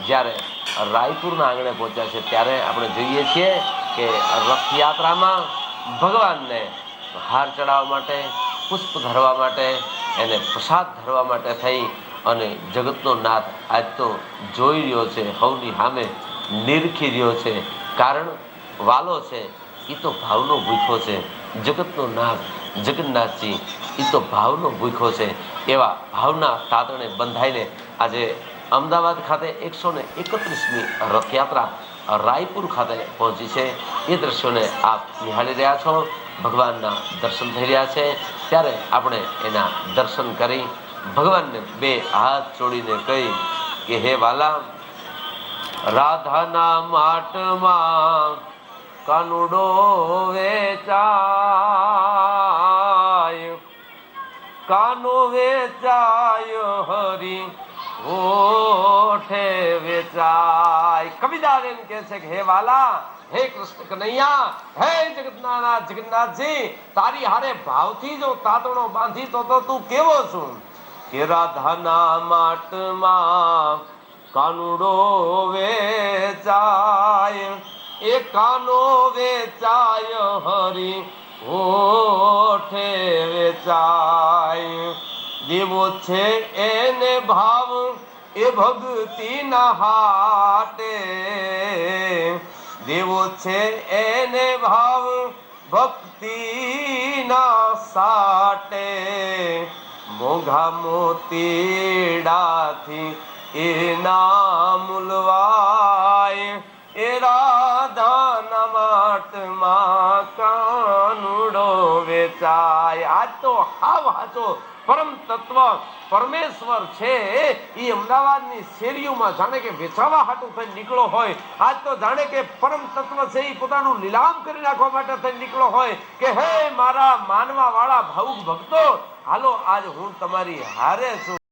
જ્યારે રાયપુરના આંગણે પહોંચ્યા છે ત્યારે આપણે જોઈએ છીએ કે રથયાત્રામાં ભગવાનને હાર ચડાવવા માટે, પુષ્પ ધરવા માટે, એને પ્રસાદ ધરવા માટે થઈ અને જગતનો નાથ આજ તો જોઈ રહ્યો છે, હવની સામે નિરખી રહ્યો છે. કારણ વાલો છે એ તો ભાવનો ભૂખ્યો છે. જગતનો નાથ જગન્નાથજી એ તો ભાવનો ભૂખ્યો છે. એવા ભાવના તાતણે બંધાઈને આજે અમદાવાદ ખાતે 131મી રથયાત્રા રાયપુર ખાતે પહોંચી છે. એ દ્રશ્યોને આપ નિહાળી રહ્યા છો. ભગવાનના દર્શન થઈ રહ્યા છે. ત્યારે આપણે એના દર્શન કરી ભગવાનને બે હાથ જોડીને કહી કે હે વાલા, રાધાના માટમાં કાનુડો વેચાય, કાનો વેચાય હરી ઓઠે વેચાય. કવિદાર એમ કે છે કે હે વાલા, હે કૃષ્ણ કનૈયા, હે જગન્નાથ જગન્નાથજી, તારી હારે ભાવથી જો તાતણો બાંધી તો તું કેવો છું? કે રાધાના માટમાં કાનુડો વેચાય, એ કાનો વેચાય હરી ઓઠે વેચાય. દેવો છે એને ભાવ એ ભક્તિના હાટે, દેવો છે એને ભાવ ભક્તિના સાટે. મોઘા મોતીડાથી એના મૂલવાય, એ રાધાના માટમાં કાનુડો વેચાય. આજ તો હાવ હાચો પરમ તત્વ પરમેશ્વર છે એ અમદાવાદની શેરીઓમાં જાણે કે વેચાવા હાટું થઈ નીકળો હોય. આજ તો જાણે કે પરમ તત્વ છે એ પોતાનું લીલામ કરી નાખવા માટે થઈ નીકળો હોય કે હે મારા માનવા વાળા ભાવુક ભક્તો, હાલો આજ હું તમારી હારે છું.